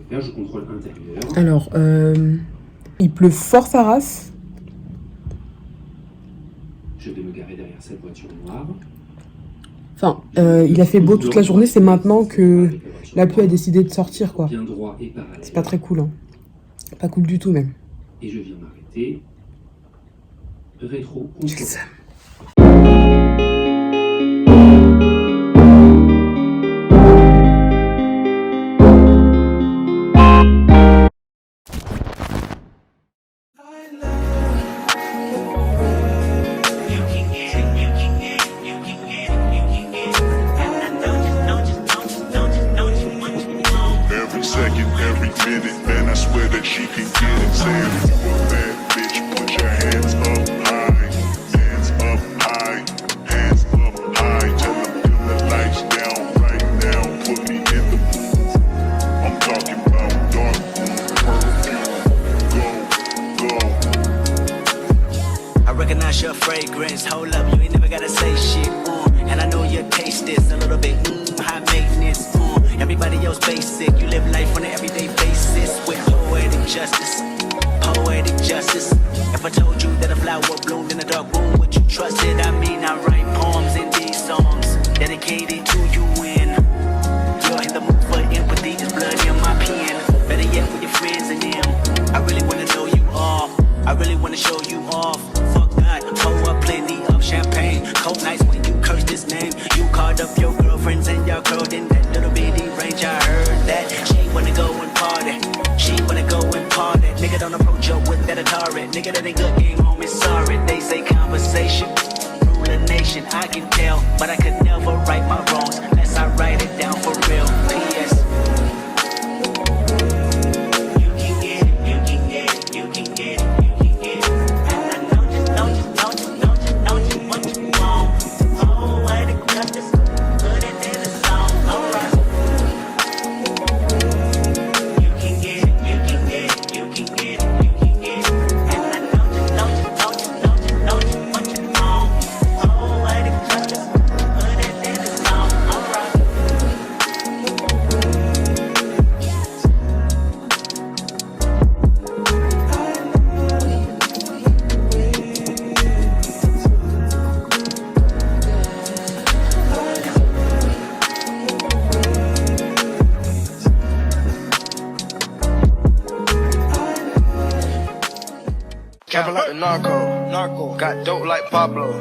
Je contrôle intérieur. Alors, il pleut fort sa race. Je vais me garer derrière cette voiture noire. Enfin, il a fait beau toute la journée, c'est maintenant que la pluie a décidé de sortir, quoi. Bien droit et parallèle. C'est pas très cool, hein. Pas cool du tout, même. Et je viens m'arrêter. Rétro J'ai le contrôle. seum. Every second, every minute, man, I swear that she can get it. Saying, bad bitch, put your hands up high, hands up high, hands up high. Tell them turn the lights down right now, put me in the mood. I'm talking about dark perfume. Go, go. I recognize your fragrance. Hold up, you ain't never gotta say shit. And I know your taste is a little bit high maintenance. Everybody else basic. You live life on an everyday basis with poetic justice. Poetic justice. If I told you that a flower bloomed in a dark room, would you trust it? I mean, I write poems in these songs dedicated to you when you're in the mood for empathy. There's blood in my pen. Better yet, with your friends and them. I really wanna know you all. I really wanna show you off. Fuck that, pour up plenty of champagne. Cold nights when you curse this name. You called up your girlfriends and y'all curled in that little bitty range. I heard that she wanna go and party. She wanna go and party. Nigga don't approach her with that Atari. Nigga that ain't good, ain't home is sorry. They say conversation rule a nation. I can tell, but I could never right my wrongs unless I write it down for real. P.S. You can get it, you can get it, you can get it. Trapping like the narco. Got dope like Pablo.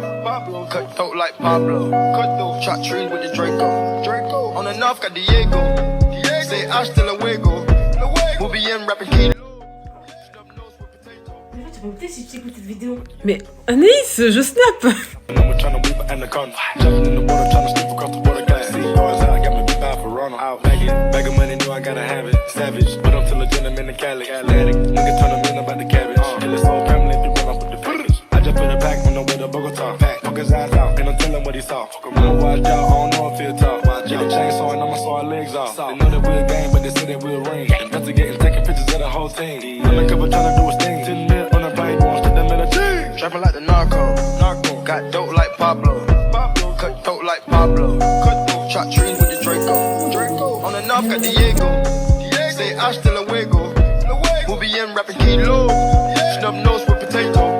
Cut throat like Pablo. Chop trees with the Draco. On the north got Diego. Say hasta luego. We'll be in rapping kilo. Tu vas me si tu écoutes cette vidéo. Mais Anaïs, je snap. Bag of money, knew I gotta have it. Savage, but I'm still a gentleman in Cali. Nigga turn them in about the cabbage. Kill his whole family if you run off with the package. I just put a pack on the way to Bogota. Poke his ass out, and I'm telling what he saw. Watch out, I don't know if he'll talk. Get a chainsaw and I'ma saw our legs off. They know that we're a gang, but they say that we're a ring. Investigating, taking pictures of the whole team. Undercover trying to do his thing. 10 mil on a plane, going straight to Medellin. Trapping like the narco. Got dope like Pablo. Cut throat like Pablo. Chop trees with the Draco. On the north got Diego. Say hasta luego. We'll be in rapping kilo. Snub nose with potato.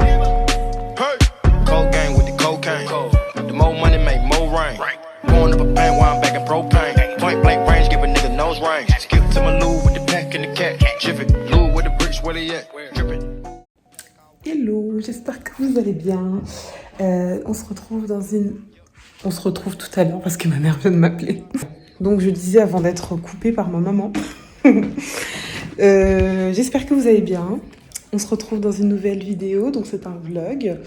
Hey. Cold gang with the cocaine. The more money make more rain. Going up a bank while I'm back in propane. Point blank range, give a nigga nose range. Skip to my Lou with the pack and the cat. Jiffy, Lou with the bricks, where they at? Drippin'. Hello, j'espère que vous allez bien. On se retrouve tout à l'heure parce que ma mère vient de m'appeler. Donc je disais avant d'être coupée par ma maman. J'espère que vous allez bien. On se retrouve dans une nouvelle vidéo, donc c'est un vlog.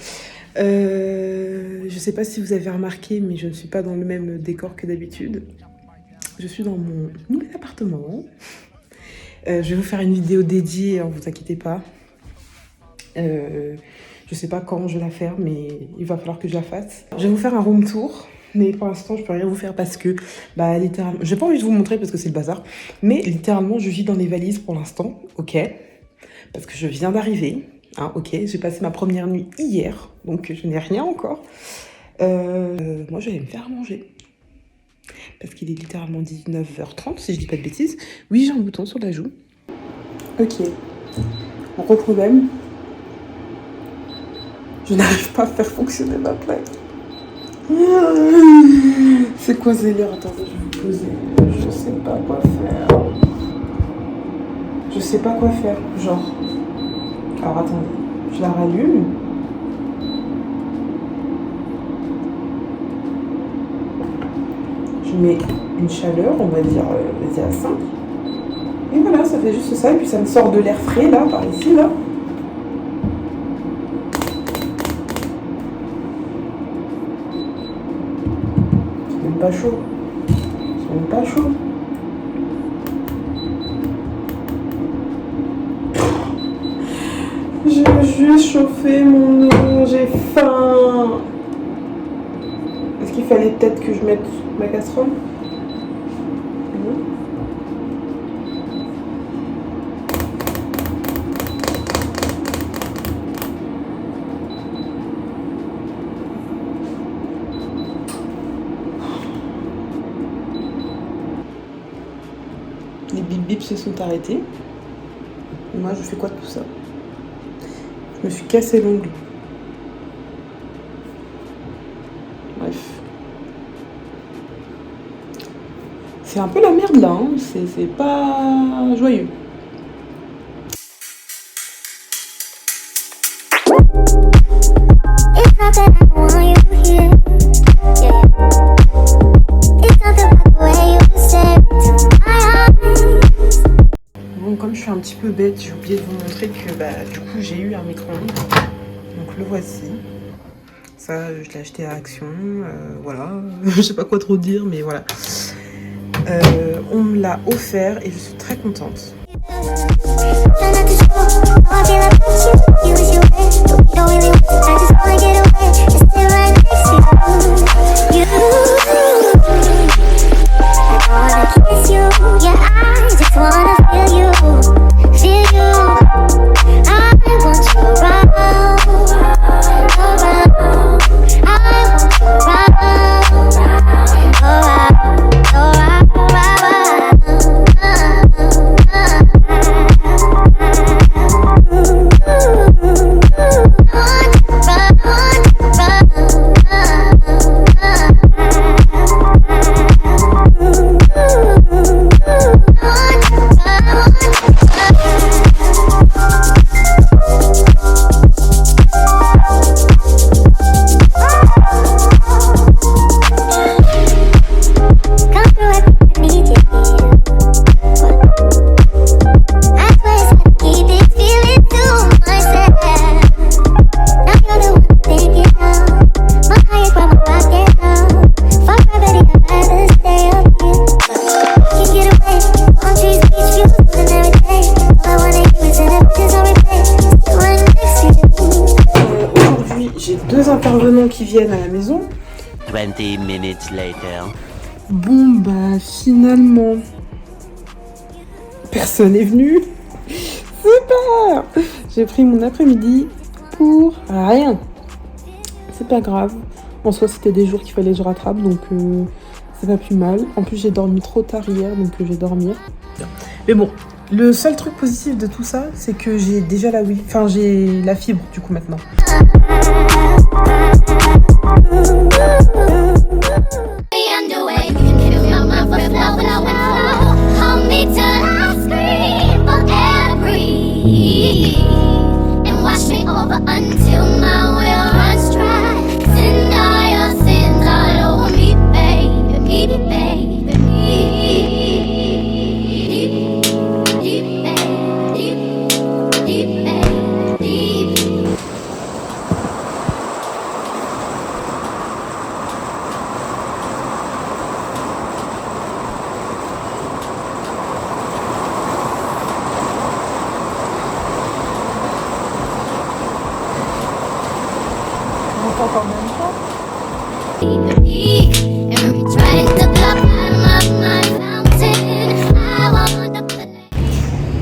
Je sais pas si vous avez remarqué, mais je ne suis pas dans le même décor que d'habitude. Je suis dans mon nouvel appartement. Je vais vous faire une vidéo dédiée, hein, vous inquiétez pas. Je sais pas quand je vais la faire, mais il va falloir que je la fasse. Je vais vous faire un room tour, mais pour l'instant je peux rien vous faire parce que littéralement, j'ai pas envie de vous montrer parce que c'est le bazar, mais littéralement je vis dans les valises pour l'instant, ok, parce que je viens d'arriver, hein, ok, j'ai passé ma première nuit hier, donc je n'ai rien encore. Moi je vais aller me faire à manger. Parce qu'il est littéralement 19h30, si je dis pas de bêtises. Oui, j'ai un bouton sur la joue. Ok. Gros problème. Je n'arrive pas à faire fonctionner ma plaque. C'est quoi ce délire? Attendez, je vais vous poser. Je sais pas quoi faire. Je sais pas quoi faire. Genre. Alors attendez. Je la rallume. Je mets une chaleur, on va dire, vas-y à 5. Et voilà, ça fait juste ça. Et puis ça me sort de l'air frais, là, par ici, là. C'est même pas chaud. C'est même pas chaud. J'ai juste chauffé mon eau, j'ai faim. Est-ce qu'il fallait peut-être que je mette ma casserole? Les bip bip se sont arrêtés. Et moi, je fais quoi de tout ça? Je me suis cassé l'ongle. Bref. C'est un peu la merde là, hein. C'est pas joyeux. Bon, comme je suis un petit peu bête, j'ai oublié de vous montrer que du coup j'ai eu un micro-ondes. Donc le voici. Ça, je l'ai acheté à Action. Voilà. Je sais pas quoi trop dire, mais voilà. On me l'a offert et je suis très contente. Intervenants qui viennent à la maison. 20 minutes later. Bon finalement personne est venu. Super. J'ai pris mon après-midi pour rien. C'est pas grave. En soi c'était des jours qu'il fallait que je rattrape, donc c'est pas plus mal. En plus j'ai dormi trop tard hier, donc je vais dormir. Mais bon, le seul truc positif de tout ça, c'est que j'ai déjà j'ai la fibre du coup maintenant.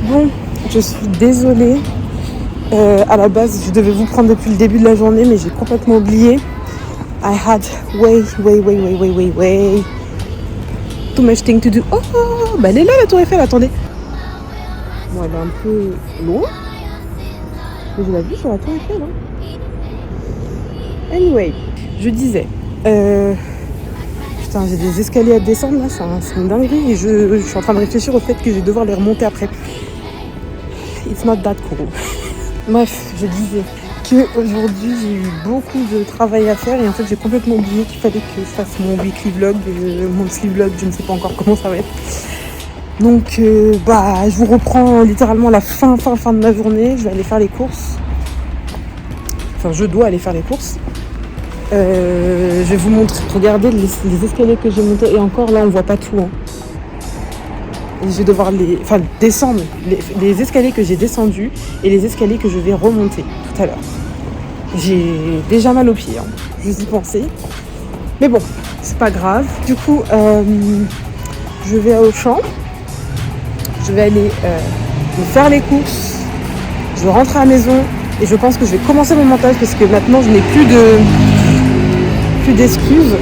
Bon, je suis désolée. À la base, je devais vous prendre depuis le début de la journée, mais j'ai complètement oublié. I had way too much thing to do. Oh, bah elle est là la tour Eiffel, attendez. Bon, elle est un peu loin. Mais je l'ai vue sur la tour Eiffel. Hein. Anyway, je disais... Putain, j'ai des escaliers à descendre là, c'est une dinguerie. Et je suis en train de réfléchir au fait que je vais devoir les remonter après. It's not that cool. Bref, je disais qu'aujourd'hui j'ai eu beaucoup de travail à faire et en fait j'ai complètement oublié qu'il fallait que je fasse mon weekly vlog, mon monthly vlog, je ne sais pas encore comment ça va être. Donc je vous reprends littéralement la fin de ma journée. Je vais aller faire les courses. Enfin, je dois aller faire les courses. Je vais vous montrer, regardez les escaliers que j'ai montés et encore là on voit pas tout. Hein. Je vais devoir descendre les escaliers que j'ai descendus et les escaliers que je vais remonter tout à l'heure. J'ai déjà mal aux pieds, hein. Je vous y pensais. Mais bon, c'est pas grave. Du coup, je vais à Auchan. Je vais aller me faire les courses. Je vais rentrer à la maison et je pense que je vais commencer mon montage parce que maintenant je n'ai plus d'excuses.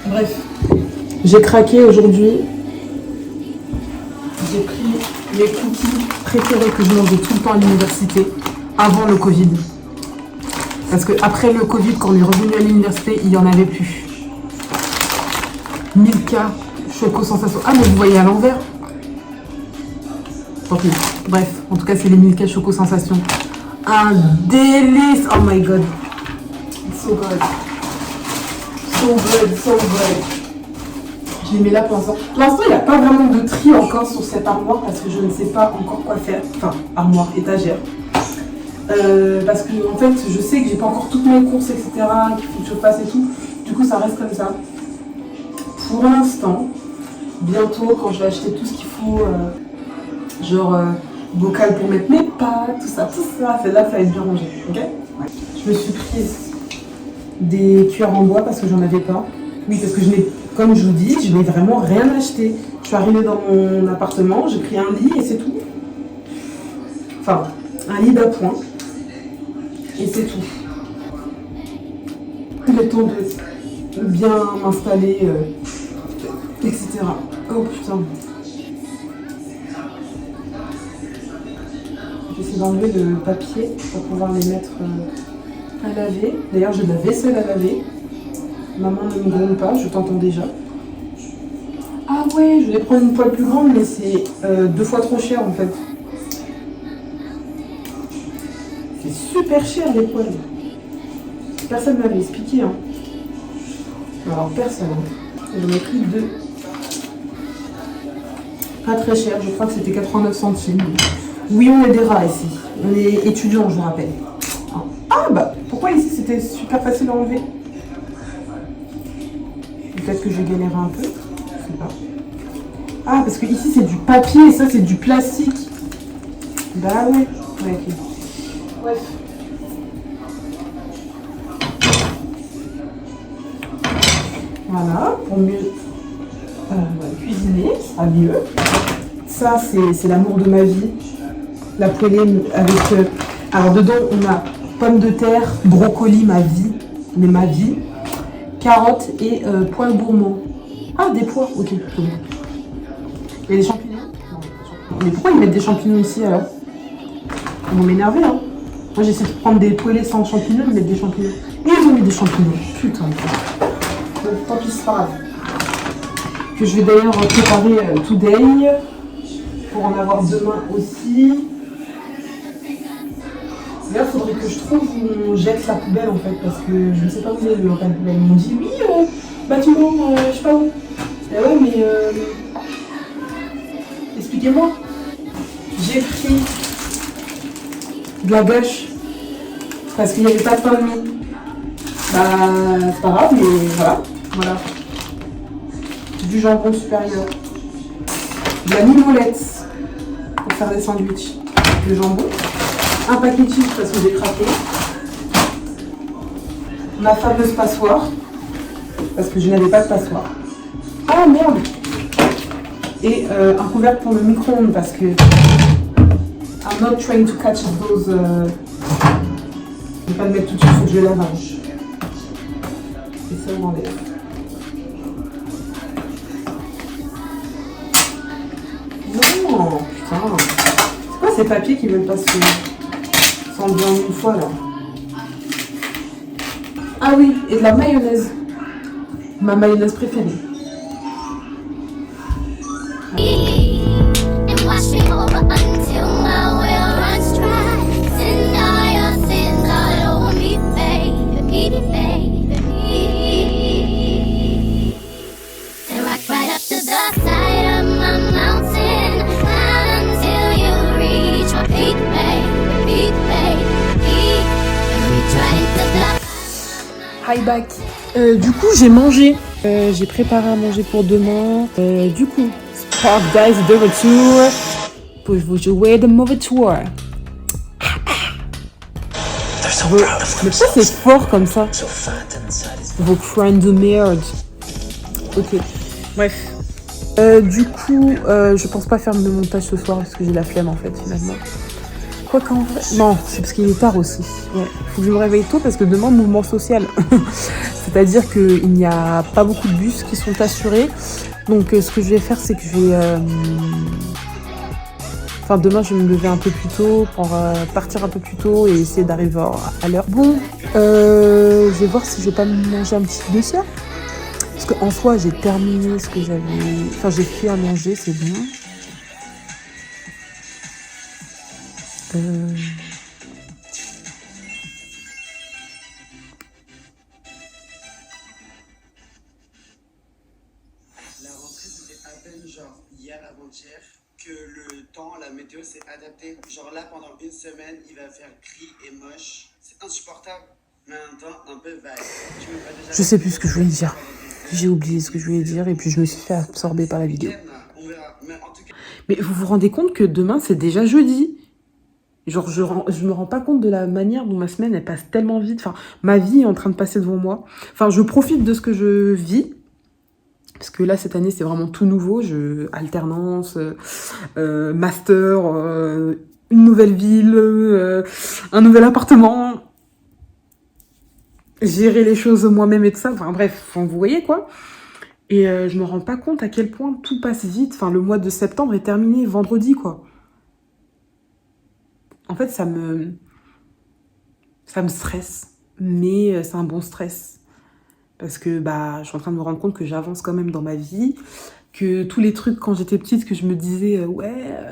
Bref, j'ai craqué aujourd'hui. J'ai pris les cookies préférés que je mangeais tout le temps à l'université avant le Covid. Parce que après le Covid, quand on est revenu à l'université, il n'y en avait plus. Milka, Choco Sensation. Ah, mais vous voyez à l'envers. Tant pis. Bref, en tout cas, c'est les Milka Choco Sensation. Un délice. Oh my god. It's so good. So good, so good. Je les mets là pour l'instant. Pour l'instant, il n'y a pas vraiment de tri encore sur cette armoire parce que je ne sais pas encore quoi faire. Enfin, armoire, étagère. Parce que en fait, je sais que j'ai pas encore toutes mes courses, etc. Qu'il faut que je fasse et tout. Du coup, ça reste comme ça. Pour l'instant, bientôt, quand je vais acheter tout ce qu'il faut, bocal pour mettre mes pâtes, tout ça, c'est là que ça va être bien rangé. Ok ? Ouais. Je me suis prise des cuillères en bois parce que j'en avais pas. Oui, parce que je n'ai, comme je vous dis, je n'ai vraiment rien acheté. Je suis arrivée dans mon appartement, j'ai pris un lit et c'est tout. Enfin, un lit d'appoint. Et c'est tout. Le temps de bien m'installer, etc. Oh putain. J'essaie d'enlever le papier pour pouvoir les mettre à laver. D'ailleurs, j'ai de la vaisselle à laver. Maman ne me gronde pas, je t'entends déjà. Ah ouais, je voulais prendre une poêle plus grande, mais c'est 2 fois trop cher en fait. C'est super cher les poêles. Personne ne m'avait expliqué. Hein. Alors personne. J'en ai pris 2. Pas très cher, je crois que c'était 89 centimes. Oui, on est des rats ici. On est étudiants, je vous rappelle. Ah bah, pourquoi ici c'était super facile à enlever? Peut-être que j'ai galéré un peu. Je sais pas. Ah, parce que ici c'est du papier et ça c'est du plastique. Bah ouais. Ouais, ok. Bref. Voilà, pour mieux cuisiner, ça sera mieux. Ça, c'est l'amour de ma vie. La poêlée avec... alors dedans, on a pommes de terre, brocoli, ma vie. Mais ma vie. Carottes et pois gourmands. Ah, des pois, ok. Il y a des champignons? Non, mais pourquoi ils mettent des champignons ici alors? Ils vont m'énerver, hein. Moi, j'essaie de prendre des poêlées sans champignons, ils mettent des champignons. Et ils ont mis des champignons. Putain. Bon, tant pis, c'est pas grave. Que je vais d'ailleurs préparer today pour en avoir demain aussi. Là, il faudrait que je trouve où on jette la poubelle en fait, parce que je ne sais pas où il y a le repas de poubelle. Ils m'ont dit oui, bâtiment, je sais pas où. Et ouais, mais expliquez-moi. J'ai pris de la gâche parce qu'il n'y avait pas de pain de mie. Bah, c'est pas grave, mais voilà. Du jambon supérieur. De la mimolette pour faire des sandwichs. De jambon. Un paquet de chips parce que j'ai craqué. Ma fameuse passoire. Parce que je n'avais pas de passoire. Ah merde! Et un couvercle pour le micro-ondes parce que I'm not trying to catch those Je vais pas le mettre tout de suite, faut que je le lavage. Et ça, on enlève. Non, putain. C'est quoi ces papiers qui veulent pas s'enlever en une fois là? Ah oui, et de la mayonnaise. Ma mayonnaise préférée. And wash me over until my well runs dry. Send all your sins all over me, baby, baby. And rock right up to the side of my mountain, climb until you reach my peak, baby, baby. And reach right into the Hi back. Du coup, j'ai mangé. J'ai préparé à manger pour demain. Du coup, Spark Dice de retour pour vous jouer de mauvais tour. Mais ça, c'est fort comme ça. Vos crânes de merde. Ok. Bref. Du coup, je pense pas faire de montage ce soir parce que j'ai la flemme en fait finalement. Quoi qu'en vrai... Non, c'est parce qu'il est tard aussi. Ouais. Faut que je me réveille tôt parce que demain, mouvement social. C'est-à-dire qu'il n'y a pas beaucoup de bus qui sont assurés. Donc ce que je vais faire, c'est que je vais... Enfin, demain, je vais me lever un peu plus tôt pour partir un peu plus tôt et essayer d'arriver à l'heure. Bon, je vais voir si je vais pas me manger un petit dessert. Parce qu'en soi, j'ai terminé ce que j'avais... Enfin, j'ai fait à manger, c'est bon. La rentrée, c'était à peine genre hier, avant-hier, que le temps, la météo s'est adaptée. Genre là, pendant une semaine, il va faire gris et moche. C'est insupportable, mais en même temps, un peu vague. Je sais plus ce que je voulais dire. J'ai oublié ce que je voulais dire et puis je me suis fait absorber par la vidéo. On verra, mais en tout cas... Mais vous vous rendez compte que demain, c'est déjà jeudi? Genre, je me rends pas compte de la manière dont ma semaine, elle passe tellement vite. Enfin, ma vie est en train de passer devant moi. Enfin, je profite de ce que je vis. Parce que là, cette année, c'est vraiment tout nouveau. Alternance, master, une nouvelle ville, un nouvel appartement. Gérer les choses moi-même et tout ça. Enfin, bref, vous voyez quoi. Et je me rends pas compte à quel point tout passe vite. Enfin, le mois de septembre est terminé vendredi, quoi. En fait, ça me stresse, mais c'est un bon stress. Parce que je suis en train de me rendre compte que j'avance quand même dans ma vie, que tous les trucs quand j'étais petite que je me disais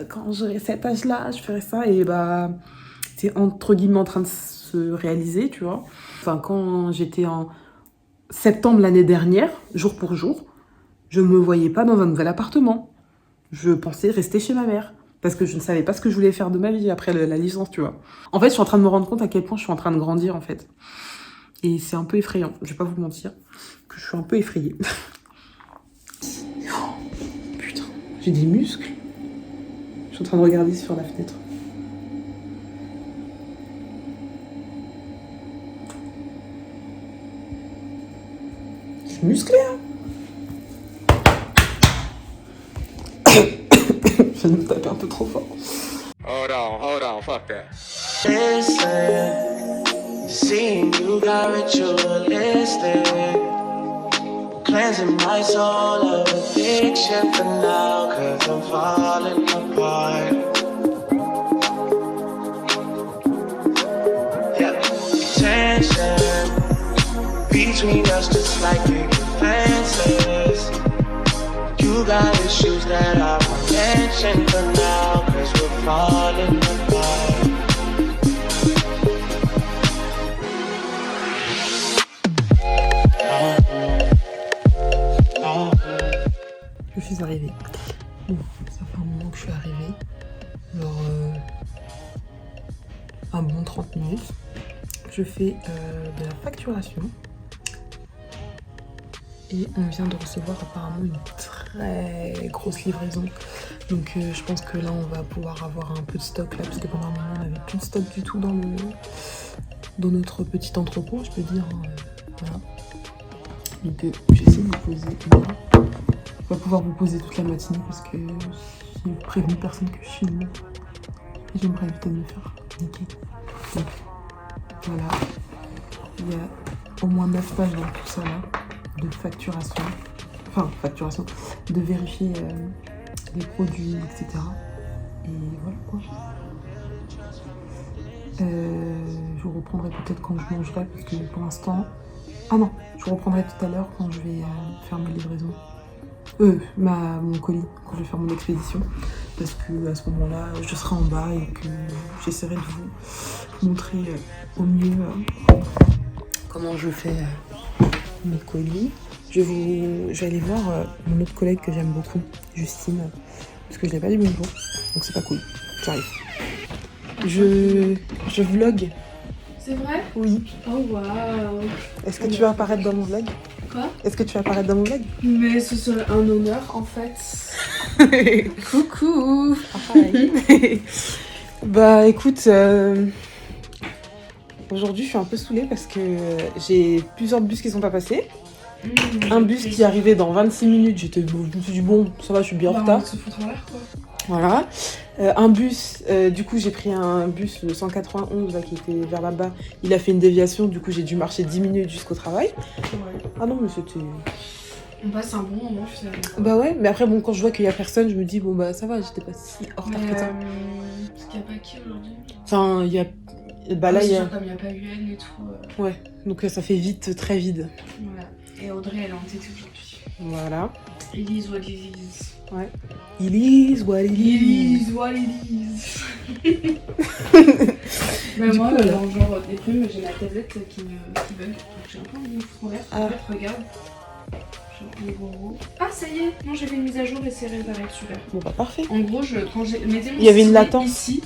quand j'aurai cet âge-là, je ferai ça, et c'est entre guillemets en train de se réaliser, tu vois. Enfin, quand j'étais en septembre l'année dernière, jour pour jour, je me voyais pas dans un nouvel appartement. Je pensais rester chez ma mère. Parce que je ne savais pas ce que je voulais faire de ma vie après la licence, tu vois. En fait, je suis en train de me rendre compte à quel point je suis en train de grandir, en fait. Et c'est un peu effrayant. Je vais pas vous mentir que je suis un peu effrayée. Oh, putain, j'ai des muscles. Je suis en train de regarder sur la fenêtre. Je suis musclée, hein. Je viens de me taper un peu trop fort. Hold on, fuck that. Listen, seeing you got ritualistic, cleansing my soul of addiction for now, 'cause I'm falling apart. Yeah, tension between us just like picket fences. You got issues that I won't mention for now, 'cause we're falling apart. Je suis arrivée. Bon, ça fait un moment que je suis arrivée. Genre un bon 30 minutes. Je fais de la facturation. Et on vient de recevoir apparemment une très grosse livraison. Donc je pense que là on va pouvoir avoir un peu de stock là, parce que pendant un moment on n'avait plus de stock du tout dans notre petit entrepôt, je peux dire. Voilà. Donc j'essaie de vous poser. Je vais pouvoir vous poser toute la matinée parce que j'ai prévenu personne que je filme. Et j'aimerais éviter de me faire niquer. Donc Voilà. Il y a au moins 9 pages dans tout ça là, de facturation. Enfin, facturation. De vérifier les produits, etc. Et voilà quoi. Je vous reprendrai peut-être quand je mangerai, parce que pour l'instant... Ah non, je vous reprendrai tout à l'heure quand je vais faire ma livraison. Mon colis, quand je vais faire mon expédition. Parce que à ce moment-là, je serai en bas et que j'essaierai de vous montrer au mieux comment je fais mes colis. Je vais aller voir mon autre collègue que j'aime beaucoup, Justine, parce que je n'ai pas dit bonjour, donc c'est pas cool. J'arrive. Je vlog. C'est vrai? Oui. Oh waouh. Est-ce que tu vas apparaître dans mon vlog? Quoi? Est-ce que tu vas apparaître dans mon vlog? Mais ce serait un honneur en fait. Coucou. Hi. Bah écoute, aujourd'hui je suis un peu saoulée parce que j'ai plusieurs bus qui sont pas passés. Un bus qui arrivait dans 26 minutes, je me suis dit bon, ça va, je suis bien en retard. On se fout en l'air quoi. Voilà. Un bus, du coup j'ai pris un bus, le 191 là, qui était vers là-bas. Il a fait une déviation, du coup j'ai dû marcher 10 minutes jusqu'au travail. Ouais. Ah non mais c'était... On passe un bon moment finalement. Bah ouais, mais après bon, quand je vois qu'il y a personne, je me dis bon bah ça va, j'étais pas si en retard que ça. Parce qu'il n'y a pas qui aujourd'hui? Enfin, il y a... Bah là il y a... Comme il n'y a pas eu elle et tout. Ouais, donc ça fait vite, très vide. Voilà. Et Audrey elle est en tête aujourd'hui. Voilà. It is what it is. Ouais. It is what it is. It is what it is. Bah Du moi, coup, voilà. dans le genre des plumes, j'ai ma tablette qui bug. Donc j'ai un peu envie de me foutre en l'air. Ah. En fait, regarde. Genre, en gros. Ah, ça y est! Non, j'ai fait une mise à jour et c'est réparé, super. Bon bah parfait. En gros, quand j'ai mettais mon Il y avait une stylet latence. ici,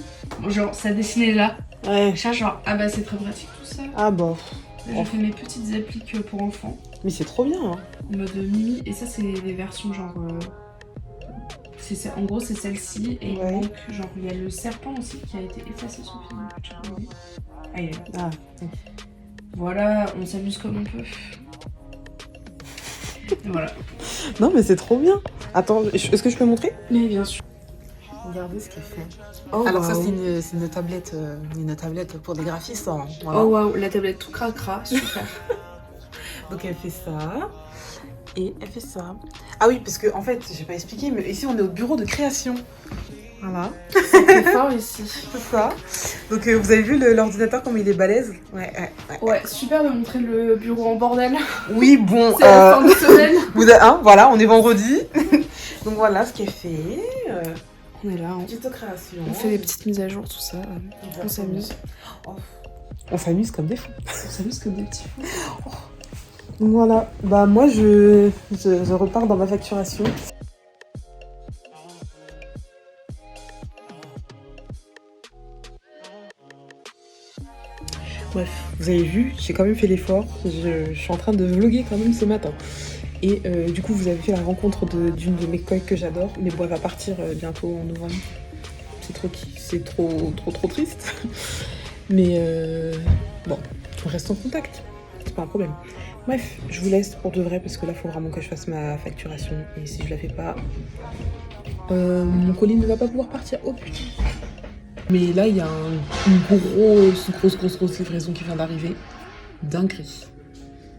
genre ça dessinait là. Ouais. Genre, ah bah c'est très pratique tout ça. Ah bah... Là, j'ai fait mes petites appliques pour enfants. Mais c'est trop bien, hein. En mode Mimi. Et ça, c'est les versions genre... en gros, c'est celle-ci. Et il Ouais. manque, genre, il y a le serpent aussi qui a été effacé sur le film. Tu peux voir. Ah, il est là. Ah, Voilà, on s'amuse comme on peut. Et voilà. non mais c'est trop bien. Attends, est-ce que je peux montrer? Mais bien sûr. Regardez ce qu'elle fait. Oh, Alors ça waouh. c'est une tablette pour des graphistes. Hein. Voilà. Oh waouh, la tablette tout cracra, super. Donc elle fait ça. Et elle fait ça. Ah oui, parce que en fait, j'ai pas expliqué, mais ici on est au bureau de création. Voilà. C'est fort ici. C'est ça. Donc vous avez vu l'ordinateur comme il est balèze? Ouais. Ouais, super de montrer le bureau en bordel. Oui, bon. C'est la fin de semaine. Voilà, on est vendredi. Donc voilà ce qu'elle fait. On est là, Petite création. on fait des petites mises à jour, tout ça. On s'amuse. On s'amuse comme des fous. On s'amuse comme des petits fous. Donc voilà. Bah moi je repars dans ma facturation. Bref, vous avez vu, j'ai quand même fait l'effort. Je suis en train de vlogger quand même ce matin. Et du coup, vous avez fait la rencontre d'une de mes collègues que j'adore. Mais bon, elle va partir bientôt en novembre. C'est trop triste. Mais bon, on reste en contact. C'est pas un problème. Bref, je vous laisse pour de vrai parce que là, il faut vraiment que je fasse ma facturation. Et si je la fais pas, mon colis ne va pas pouvoir partir. Oh putain. Mais là, il y a une grosse livraison qui vient d'arriver. Dinguerie.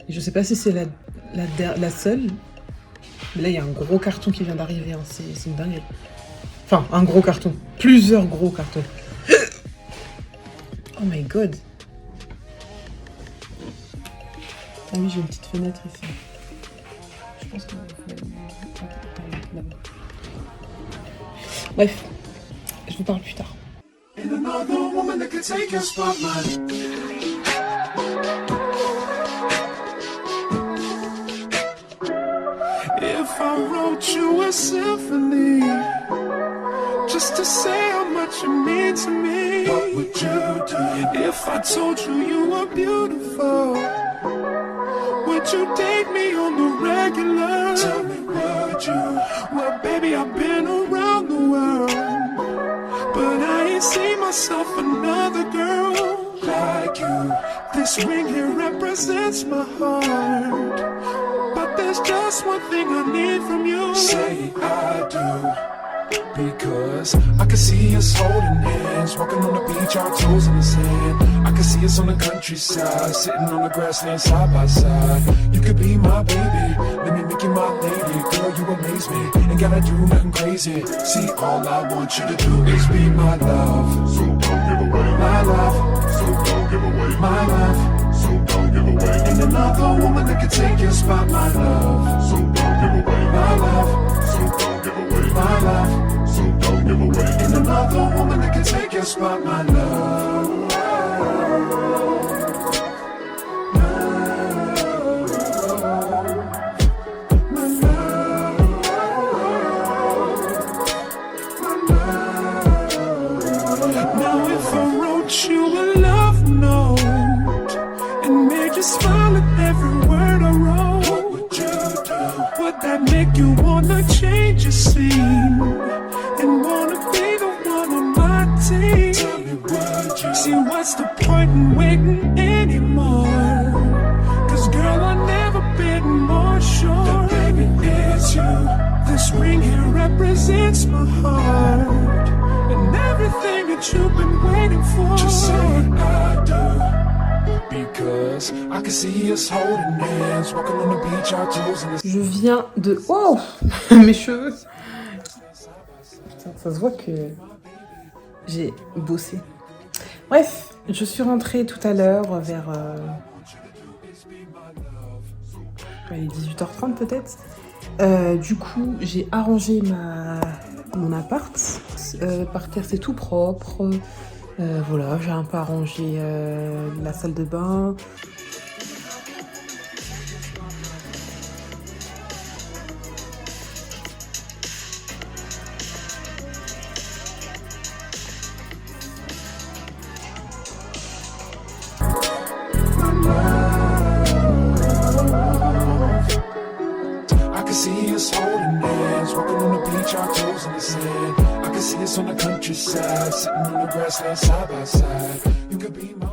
Et je sais pas si c'est la seule. Mais là, il y a un gros carton qui vient d'arriver. Hein. C'est une dinguerie. Enfin, un gros carton. Plusieurs gros cartons. Oh my god. Ah oui, j'ai une petite fenêtre ici. Je pense que là-bas. Bref, je vous parle plus tard. If I wrote you a symphony, just to say how much you mean to me, what would you do? If I told you you were beautiful, would you date me on the regular? Tell me, would you? Well, baby, I've been around the world, but I ain't seen myself another girl like you. This ring here represents my heart, but there's just one thing I need from you. Say I do. Because I can see us holding hands, walking on the beach, our toes in the sand. I can see us on the countryside, sitting on the grassland side by side. You could be my baby, let me make you my lady. Girl, you amaze me, ain't gotta do nothing crazy. See, all I want you to do is be my love. So don't give away My love, So don't give away my love. So don't give away Ain't another woman that can take your spot, my love. So don't give away My love, So don't give away my love. So don't give away Ain't another woman that can take your spot, my love. Now if I wrote you a love note and made you smile at every word I wrote, what would you do? Would that make you wanna change your scene and wanna be the one on my team? Tell me, would you? See, what's the point in waiting anymore? Cause girl, I've never been more sure that baby it's you. This ring here represents my heart and everything that you've been waiting for. Just say I do. Because I can see us holding hands, walking on the beach, our toes in the Je viens de... Wow. Mes cheveux. Putain, ça se voit que j'ai bossé. Bref, je suis rentrée tout à l'heure vers... allez, 18h30 peut-être. Du coup, j'ai arrangé mon appart. Par terre, c'est tout propre. Voilà, j'ai un peu arrangé la salle de bain. I can see us holding hands, walking on the beach, our toes in the sand. I can see us on the countryside, sitting on the grassland side by side. You could be my